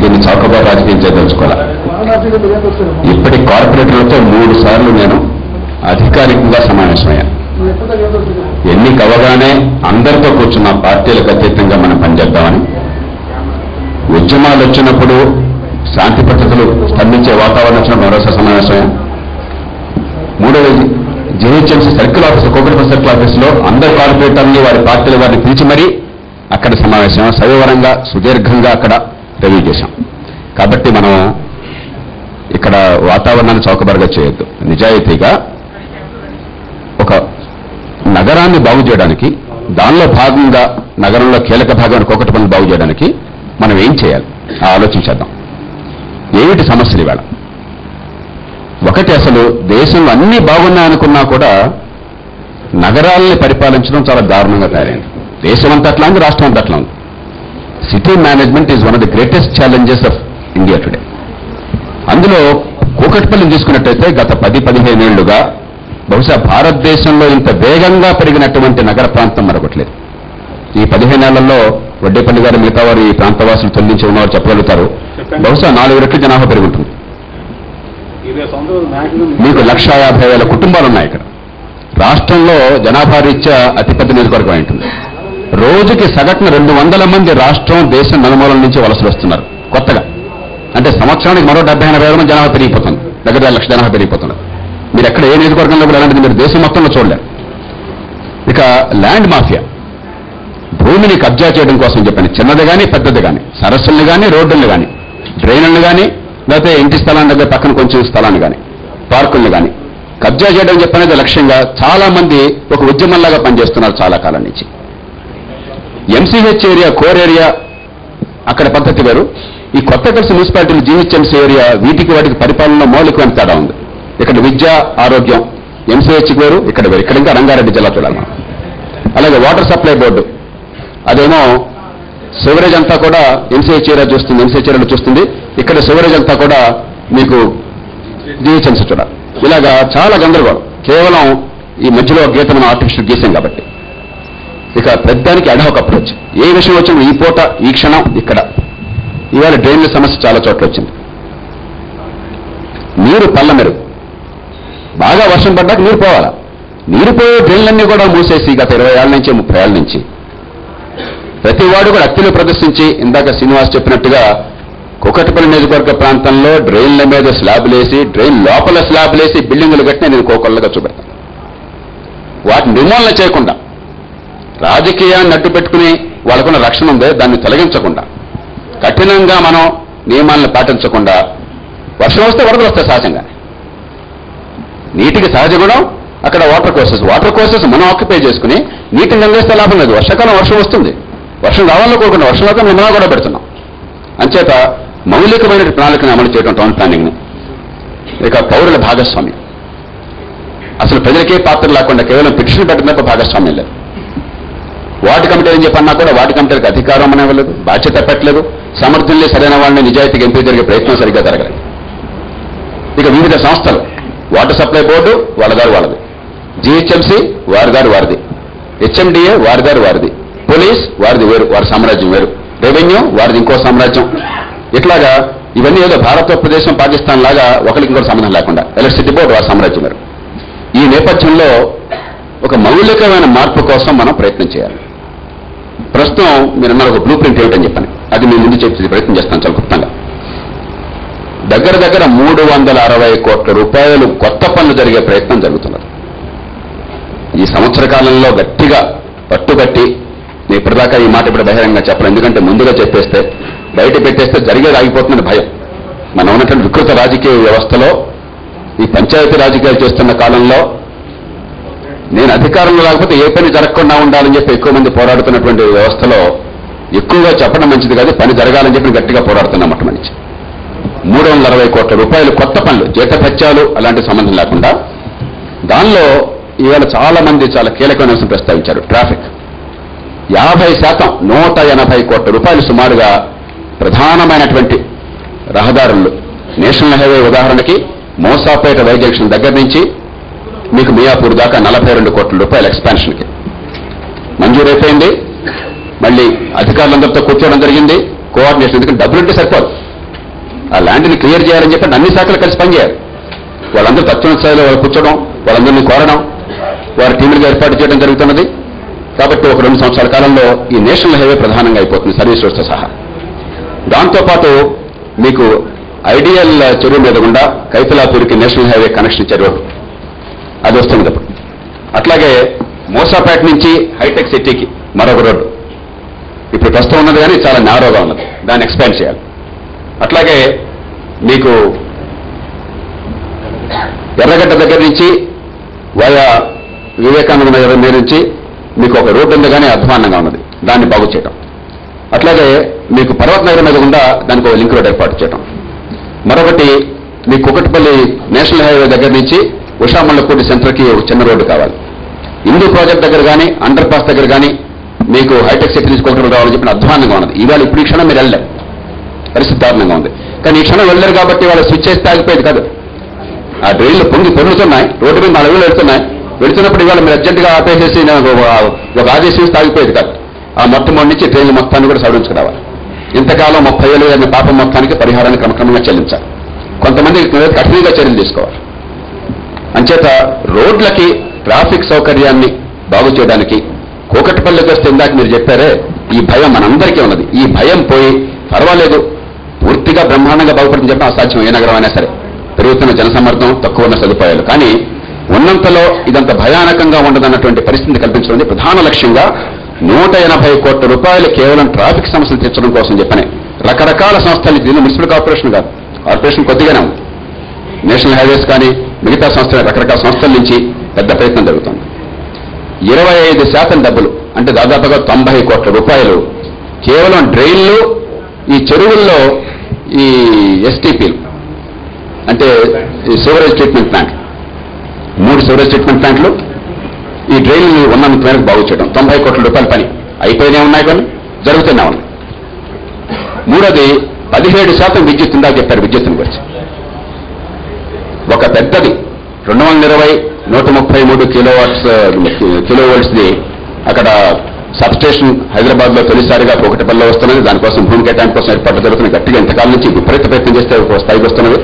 దీన్ని చౌకబారు రాజకీయం చేయదలుచుకోవాలి. ఇప్పటి కార్పొరేటర్లతో 3 సార్లు నేను అధికారికంగా సమావేశమయ్యాను. ఎన్నిక అవగానే అందరితో కూర్చున్న పార్టీలకు అతీతంగా మనం పనిచేద్దామని, ఉద్యమాలు వచ్చినప్పుడు శాంతి భద్రతలు స్పందించే వాతావరణం వచ్చినప్పుడు మరోసారి సమావేశమయ్యాం. మూడవది GHMC circle office, Kukatpally circle ఆఫీసులో అందరు కార్పొరేటర్ని వారి పార్టీల వారిని పిలిచి మరీ అక్కడ సమావేశం సవివరంగా సుదీర్ఘంగా అక్కడ రివ్యూ చేశాం. కాబట్టి మనం ఇక్కడ వాతావరణాన్ని చౌకబారుగా చేయొద్దు. నిజాయితీగా ఒక నగరాన్ని బాగు చేయడానికి, దానిలో భాగంగా నగరంలో కీలక భాగాన్ని కోకట్పల్లి బాగు చేయడానికి మనం ఏం చేయాలి ఆలోచించేద్దాం. ఏమిటి సమస్యలు ఇవాళ? ఒకటి, అసలు దేశంలో అన్నీ బాగున్నాయనుకున్నా కూడా నగరాలని పరిపాలించడం చాలా దారుణంగా తయారైంది. దేశం అంతా అట్లా ఉంది, రాష్ట్రం అంతా అట్లా ఉంది. City management is one of the greatest challenges of India today. అందులో కూకట్పల్లిని తీసుకున్నట్టయితే గత 10-15 ఏళ్లుగా బహుశా భారతదేశంలో ఇంత వేగంగా పెరిగినటువంటి నగర ప్రాంతం మరొకట్లేదు. ఈ 15 ఏళ్లలో వడ్డేపల్లి గారు మిగతా వారు ఈ ప్రాంతవాసులు తొలగించి ఉన్నవారు చెప్పగలుగుతారు. బహుశా 4 రెట్లు జనాభా పెరుగుతుంది. మీకు 1,50,000 కుటుంబాలు ఉన్నాయి ఇక్కడ. రాష్ట్రంలో జనాభా రీత్యా అతిపెద్ద నియోజకవర్గం ఉంటుంది. రోజుకి సగటున 200 మంది రాష్ట్రం, దేశం నలుమూలల నుంచి వలసలు వస్తున్నారు కొత్తగా. అంటే సంవత్సరానికి మరో 70-80 మంది జనాభా పెరిగిపోతుంది. దగ్గర 1,00,000 జనాభా పెరిగిపోతున్నారు. మీరు ఎక్కడ ఏ నియోజకవర్గంలో కూడా అలాంటిది మీరు దేశం మొత్తంలో చూడలేరు. ఇక ల్యాండ్ మాఫియా, భూమిని కబ్జా చేయడం కోసం చెప్పని చిన్నది కానీ పెద్దది కానీ, సరస్సుల్ని కానీ రోడ్డుల్ని కానీ, డ్రైన్లను కానీ, లేకపోతే ఇంటి స్థలాన్ని దగ్గర పక్కన కొంచెం స్థలాన్ని కానీ, పార్కుల్ని కానీ కబ్జా చేయడం చెప్పనేది లక్ష్యంగా చాలా మంది ఒక ఉద్యమంలాగా పనిచేస్తున్నారు చాలా కాలం నుంచి. ఎంసీహెచ్ ఏరియా, కోర్ ఏరియా అక్కడ పద్ధతి వేరు. ఈ కొత్త కలిసి మున్సిపాలిటీలు, జీహెచ్ఎంసీ ఏరియా, వీటికి వాటికి పరిపాలనలో మౌలికమైన తేడా ఉంది. ఇక్కడ విద్య, ఆరోగ్యం ఎంసీహెచ్కి వేరు, ఇక్కడ వేరు. ఇక్కడ ఇంకా రంగారెడ్డి జిల్లా చూడాలి మనం. అలాగే వాటర్ సప్లై బోర్డు, అదేమో సివరేజ్ అంతా కూడా ఎంసీహెచ్ ఏరియా చూస్తుంది, ఎంసీహెచ్ ఏరియాలో చూస్తుంది. ఇక్కడ సివరేజ్ అంతా కూడా మీకు జీహెచ్ఎంసీ చూడాలి. ఇలాగా చాలా గందరగోళం. కేవలం ఈ మధ్యలో గీత మనం ఆర్టిఫిషియల్ గీసాం కాబట్టి. ఇక పెద్దానికి అడ్హాక్ అప్రోచ్. ఏ విషయం వచ్చినా ఈ పూట, ఈ క్షణం ఇక్కడ. ఇవాళ డ్రైన్ల సమస్య చాలా చోట్ల వచ్చింది. నీరు పళ్ళ మెరుగు. బాగా వర్షం పడ్డాక నీరు పోవాలా. నీరు పోయే డ్రైన్లన్నీ కూడా మూసేసి గత 20 ఏళ్ల నుంచి, 30 ఏళ్ల నుంచి ప్రతి వాడు కూడా అక్తిలో ప్రదర్శించి, ఇందాక శ్రీనివాస్ చెప్పినట్టుగా కూకట్పల్లి నియోజకవర్గ ప్రాంతంలో డ్రైన్ల మీద స్లాబ్లేసి, డ్రైన్ లోపల స్లాబ్లేసి బిల్డింగులు కట్టిన నేను కోకొల్లగా చూపెడతాను. వాటిని నిర్మూలన చేయకుండా, రాజకీయాన్ని అడ్డు పెట్టుకుని వాళ్ళకున్న రక్షణ ఉందే దాన్ని తొలగించకుండా, కఠినంగా మనం నియమాలను పాటించకుండా, వర్షం వస్తే వరదలు వస్తాయి సహజంగా. నీటికి సహజ గుణం అక్కడ వాటర్ కోర్సెస్ మనం ఆక్యుపై చేసుకుని నీటిని నిల్వేస్తే లాభం లేదు. వర్షాకాలం వర్షం వస్తుంది, వర్షం రావాలని కోరుకున్న వర్షంలో మనం కూడా పెడుతున్నాం. అంచేత మౌలికమైన ప్రణాళికను అమలు చేయడం, టౌన్ ప్లానింగ్ని. ఇక పౌరుల భాగస్వామ్యం, అసలు ప్రజలకే పాత్ర లేకుండా కేవలం పిటిషన్ పెట్టడం తప్ప భాగస్వామ్యం లేదు. వార్డు కమిటీలు అని చెప్పన్నా కూడా వార్డు కమిటీలకు అధికారం అనేవ్వలేదు, బాధ్యత పెట్టలేదు. సమర్థుల్ని సరైన వాళ్ళని నిజాయితీగా ఎంపిక జరిగే ప్రయత్నం సరిగ్గా జరగలేదు. ఇక వివిధ సంస్థలు, వాటర్ సప్లై బోర్డు వాళ్ళది, జీహెచ్ఎంసీ వారిది, హెచ్ఎండిఏ వారిది, పోలీస్ వారిది వేరు, వారి సామ్రాజ్యం వేరు, రెవెన్యూ వారిది ఇంకో సామ్రాజ్యం. ఇట్లాగా ఇవన్నీ ఏదో భారతదేశం, పాకిస్తాన్ లాగా ఒకరికి ఇంకో సంబంధం లేకుండా ఎలక్ట్రిసిటీ బోర్డు వారి సామ్రాజ్యం వేరు. ఈ నేపథ్యంలో ఒక మౌలికమైన మార్పు కోసం మనం ప్రయత్నం చేయాలి. ప్రస్తుతం మీరన్నారు ఒక బ్లూ ప్రింట్ ఏమిటని చెప్పని, అది మీ ముందు చెప్పి ప్రయత్నం చేస్తాను చాలా క్లుప్తంగా. దగ్గర 360 కోట్ల రూపాయలు కొత్త పనులు జరిగే ప్రయత్నం జరుగుతున్నది. ఈ సంవత్సర కాలంలో గట్టిగా పట్టుబట్టి, నేను ఇప్పటిదాకా ఈ మాట ఇప్పుడు బహిరంగంగా చెప్పను, ఎందుకంటే ముందుగా చెప్పేస్తే బయట పెట్టేస్తే జరిగేది ఆగిపోతుందని భయం. మనం ఉన్నటువంటి వికృత రాజకీయ వ్యవస్థలో, ఈ పంచాయతీ రాజకీయాలు చేస్తున్న కాలంలో, నేను అధికారంలో లేకపోతే ఏ పని జరగకుండా ఉండాలని చెప్పి ఎక్కువ మంది పోరాడుతున్నటువంటి వ్యవస్థలో ఎక్కువగా చెప్పడం మంచిది కాదు, పని జరగాలని చెప్పి గట్టిగా పోరాడుతున్నాం. మొట్టమొదటి 360 కోట్ల రూపాయలు కొత్త పనులు, జీతభత్యాలు అలాంటి సంబంధం లేకుండా. దానిలో ఇవాళ చాలా మంది చాలా కీలకమైన అంశం ప్రస్తావించారు, ట్రాఫిక్. 50% 180 కోట్ల రూపాయలు సుమారుగా ప్రధానమైనటువంటి రహదారులు, నేషనల్ హైవే ఉదాహరణకి మోసాపేట వై జంక్షన్ దగ్గర నుంచి మీకు మియాపూర్ దాకా 42 కోట్ల రూపాయల ఎక్స్పాన్షన్కి మంజూరైపోయింది. మళ్ళీ అధికారులందరితో కూర్చోవడం జరిగింది, కోఆర్డినేషన్. ఎందుకంటే డబ్బులుంటే సరిపోదు, ఆ ల్యాండ్ని క్లియర్ చేయాలని చెప్పి అన్ని శాఖలు కలిసి పనిచేయాలి. వాళ్ళందరూ తత్వ స్థాయిలో వాళ్ళు కూర్చోవడం, వాళ్ళందరినీ కోరడం, వారి టీములుగా ఏర్పాటు చేయడం జరుగుతున్నది. కాబట్టి ఒక 2 సంవత్సరాల కాలంలో ఈ నేషనల్ హైవే ప్రధానంగా అయిపోతుంది సర్వీస్ రోడ్స్తో సహా. దాంతోపాటు మీకు ఐడియల్ చెరువు మీద గుండా కైతలాపూర్కి నేషనల్ హైవే కనెక్షన్ ఇచ్చే రోడ్డు అది వస్తున్నది అప్పుడు. అట్లాగే మోసాపేట నుంచి హైటెక్ సిటీకి మరొక రోడ్డు ఇప్పుడు ప్రస్తుతం ఉన్నది, కానీ చాలా నారోగా ఉన్నది, దాన్ని ఎక్స్పాండ్ చేయాలి. అట్లాగే మీకు ఎర్రగడ్డ దగ్గర నుంచి వయా వివేకానంద నగర్ మీద నుంచి మీకు ఒక రోడ్డు ఉంది, కానీ అధ్వాన్నంగా ఉన్నది, దాన్ని బాగు చేయడం. అట్లాగే మీకు పర్వత నగర్ మీద గుండా దానికి ఒక లింక్ రోడ్ ఏర్పాటు చేయడం. మరొకటి మీ కుకట్పల్లి నేషనల్ హైవే దగ్గర నుంచి ఉషామల్లపూడి సెంటర్కి ఒక చిన్న రోడ్డు కావాలి. హిందూ ప్రాజెక్ట్ దగ్గర కానీ అండర్ పాస్ దగ్గర కానీ మీకు హైటెక్ సిటీ నుంచి కొకటపల్లి రావాలని చెప్పిన అధ్వానంగా ఉన్నది. ఇవాళ ఇప్పుడు ఈ క్షణం మీరు వెళ్ళలేరు, పరిస్థితి దారుణంగా ఉంది. కానీ ఈ క్షణం వెళ్ళారు కాబట్టి వాళ్ళు స్విచ్ చేస్తే ఆగిపోయేది కాదు. ఆ డ్రైన్లు పొందుతున్నాయి, రోడ్డు మీద 4 వేలు వెళుతున్నప్పుడు ఇవాళ మీరు అర్జెంటుగా ఆపేసేసి ఒక ఆదేశం ఇస్తే ఆగిపోయేది కాదు. ఆ మొట్టమొదటి నుంచి ట్రైన్ల మొత్తాన్ని కూడా సవరించుకురావాలి. ఇంతకాలం 30 ఏళ్ళు అయిన పాపం మొత్తానికి పరిహారాన్ని క్రమక్రమంగా చెల్లించాలి. కొంతమంది కఠినంగా చర్యలు తీసుకోవాలి. అంచేత రోడ్లకి ట్రాఫిక్ సౌకర్యాన్ని బాగు చేయడానికి కూకట్పల్లికి వస్తే ఇందాక మీరు చెప్పారే, ఈ భయం మనందరికీ ఉన్నది. ఈ భయం పోయి పర్వాలేదు పూర్తిగా బ్రహ్మాండంగా బాగుపడుతుంది చెప్పడం అసాధ్యం. ఏ నగరం అయినా సరే పెరుగుతున్న జనసమ్మర్దం, తక్కువ ఉన్న సదుపాయాలు, కానీ ఉన్నంతలో ఇదంత భయానకంగా ఉండదన్నటువంటి పరిస్థితిని కల్పించడం ప్రధాన లక్ష్యంగా 180 కోట్ల రూపాయలు కేవలం ట్రాఫిక్ సమస్యలు తీర్చడం కోసం చెప్పనే రకరకాల సంస్థలు, దీనిలో మున్సిపల్ కార్పొరేషన్ కాదు, కార్పొరేషన్ కొద్దిగానే ఉంది, నేషనల్ హైవేస్ కానీ మిగతా సంస్థలు రకరకాల సంస్థల నుంచి పెద్ద ప్రయత్నం జరుగుతుంది. 25% డబ్బులు అంటే దాదాపుగా 90 కోట్ల రూపాయలు కేవలం డ్రైన్లు, ఈ చెరువుల్లో ఈ ఎస్టీపీలు అంటే ఈ sewerage treatment plant, 3 sewerage treatment ప్లాంట్లు, ఈ డ్రైన్లు ఉన్నంత మేరకు బాగు చేయడం 90 కోట్ల రూపాయల పని అయిపోయినే ఉన్నాయి, కానీ జరుగుతూనే ఉన్నాయి. మూడోది 17% విద్యుత్ ఉందా చెప్పారు. విద్యుత్తుని గురించి ఒక పెద్దది 220 133 కిలోవాట్స్ది అక్కడ సబ్స్టేషన్ హైదరాబాద్ లో తొలిసారిగా కూకట్పల్లిలో వస్తున్నది. దానికోసం భూమి కేటాయింపు కోసం ఏర్పాట్లు జరుగుతున్నాయి. గట్టిగా ఇంతకాలం నుంచి విపరీత ప్రయత్నం చేస్తే ఒక స్థాయికి వస్తున్నది.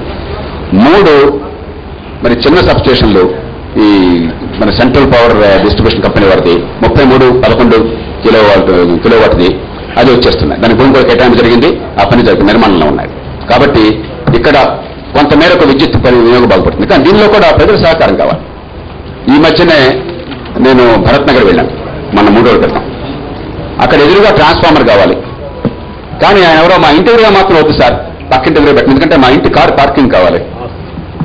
3 మరి చిన్న సబ్స్టేషన్లు ఈ మన సెంట్రల్ పవర్ డిస్ట్రిబ్యూషన్ కంపెనీ వారిది 33-11 కిలోవాట్ది అది వచ్చేస్తున్నాయి. దాని భూమి కూడా కేటాయింపు జరిగింది, ఆ పని నిర్మాణంలో ఉన్నాయి. కాబట్టి ఇక్కడ కొంతమేరకు విద్యుత్ వినియోగం బాగుపడుతుంది. కానీ దీనిలో కూడా ప్రజల సహకారం కావాలి. ఈ మధ్యనే నేను భరత్ నగర్ వెళ్ళాను మన 3 రోజుల క్రితం. అక్కడ ఎదురుగా ట్రాన్స్ఫార్మర్ కావాలి, కానీ ఆయన ఎవరో మా ఇంటి ఎదురుగా మాత్రం వద్దు సార్, పక్కింటి ఎదురుగా పెట్టింది, ఎందుకంటే మా ఇంటి కారు పార్కింగ్ కావాలి.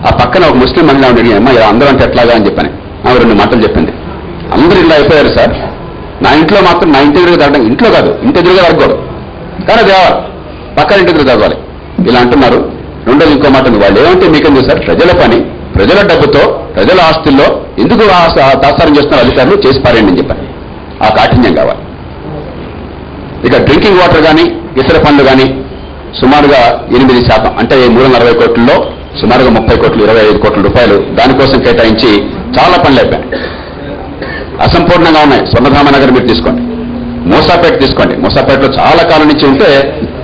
ఆ పక్కన ఒక ముస్లిం మహిళ ఉండి, అమ్మ ఇలా అందరూ అంటే ఎట్లాగా అని చెప్పాను. ఆమె 2 మాటలు చెప్పింది. అందరూ ఇలా అయిపోయారు సార్, నా ఇంట్లో మాత్రం నా ఇంటి ఎదురుగా తగ్గడం, ఇంట్లో కాదు ఇంటి ఎదురుగా తగ్గకూడదు, కానీ అది పక్కన ఇంటి ఎదురు తగ్గాలి ఇలా అంటున్నారు. రెండోది ఇంకో మాట ఉంది, వాళ్ళు ఏమంటే మీకెందుకు సార్, ప్రజల పని, ప్రజల డబ్బుతో ప్రజల ఆస్తుల్లో ఎందుకు తాత్సారం చేస్తున్నారు అధికారులు, చేసి పారేయండి అని చెప్పాను. ఆ కాఠిన్యం కావాలి. ఇక డ్రింకింగ్ వాటర్ కానీ ఇతర పనులు కానీ సుమారుగా 8% అంటే 340 కోట్లలో సుమారుగా 30 కోట్లు 25 కోట్ల రూపాయలు దానికోసం కేటాయించి చాలా పనులు అయిపోయాయి. అసంపూర్ణంగా ఉన్నాయి. స్వర్ణధామ నగర్ మీరు తీసుకోండి, మోసాపేట తీసుకోండి. మోసాపేటలో చాలా కాలం నుంచి ఉంటే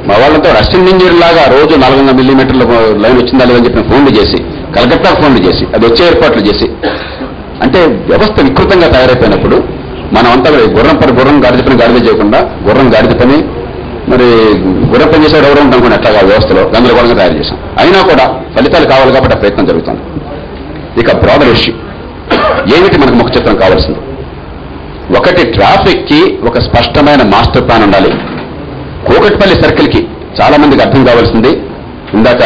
మా వాళ్ళంతా రష్యన్ ఇంజనీర్ లాగా రోజు 400 మిల్లీమీటర్ల లైన్ వచ్చిందా లేదని చెప్పిన ఫోన్లు చేసి, కలకత్తా ఫోన్లు చేసి, అది వచ్చే ఏర్పాట్లు చేసి, అంటే వ్యవస్థ వికృతంగా తయారైపోయినప్పుడు మనం అంతా గుర్రం గాడిద పని గాడిద చేయకుండా గుర్రం గాడిద పని మరి గుర్రం పని చేసేవాడు ఎవరు ఉంటాం ఎట్లాగా వ్యవస్థలో గందరగోళంగా తయారు చేశాం. అయినా కూడా ఫలితాలు కావాలి కాబట్టి ఆ ప్రయత్నం జరుగుతుంది. ఇక బ్రాడర్ ఇష్యూ ఏమిటి మనకు ముఖ చిత్రం కావాల్సింది? ఒకటి, ట్రాఫిక్ కి ఒక స్పష్టమైన మాస్టర్ ప్లాన్ ఉండాలి. కూకట్పల్లి సర్కిల్కి చాలా మందికి అర్థం కావాల్సింది, ఇందాక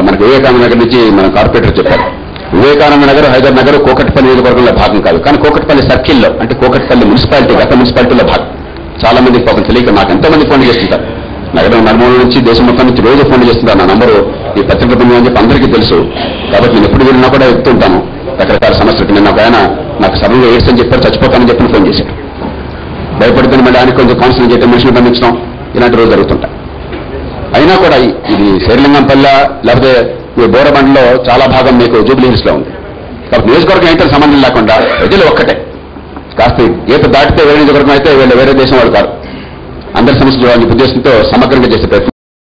మనకు వివేకానంద నగర్ నుంచి మన కార్పొరేటర్ చెప్పారు, వివేకానంద నగర్ హైదర్ నగర్ కూకట్పల్లి నియోజకవర్గంలో భాగం కాదు, కానీ కూకట్పల్లి సర్కిల్లో అంటే కూకట్పల్లి మున్సిపాలిటీ గత మున్సిపాలిటీలో భాగం. చాలా మందికి పాపం తెలియక నాకు ఎంతోమంది ఫోన్లు చేస్తుంటారు, నగరం నలుమూల నుంచి దేశం మొత్తం నుంచి రోజు ఫోన్లు చేస్తుంటారు. నా నంబరు ఈ పత్రిక బృందం అని చెప్పి అందరికీ తెలుసు, కాబట్టి నేను ఎప్పుడు వెళ్ళినా కూడా ఎత్తుంటాను రకరకాల సమస్యలు. నేను ఒక ఆయన నాకు సడన్గా ఎయిడ్స్ అని చెప్పారు, చచ్చిపోతానని చెప్పి ఫోన్ చేశాడు. భయపడుతున్న మళ్ళీ ఆయనకు కొంచెం కౌన్సిలింగ్ చేయడం, మనుషులు పంపించడం ఇలాంటి రోజు జరుగుతుంటాయి. అయినా కూడా ఇది శేర్లింగంపల్లి లేకపోతే ఈ బోరబండలో చాలా భాగం మీకు జూబ్లీ హిల్స్ లో ఉంది. కాబట్టి నియోజకవర్గం ఏంటో సంబంధం లేకుండా ప్రజలు ఒక్కటే, కాస్త ఈత దాటితే వేరే నియోజకవర్గం అయితే వీళ్ళు వేరే దేశం వాళ్ళు కాదు, అందరి సమస్యలు ఉద్దేశంతో సమగ్రంగా చేసే ప్రయత్నం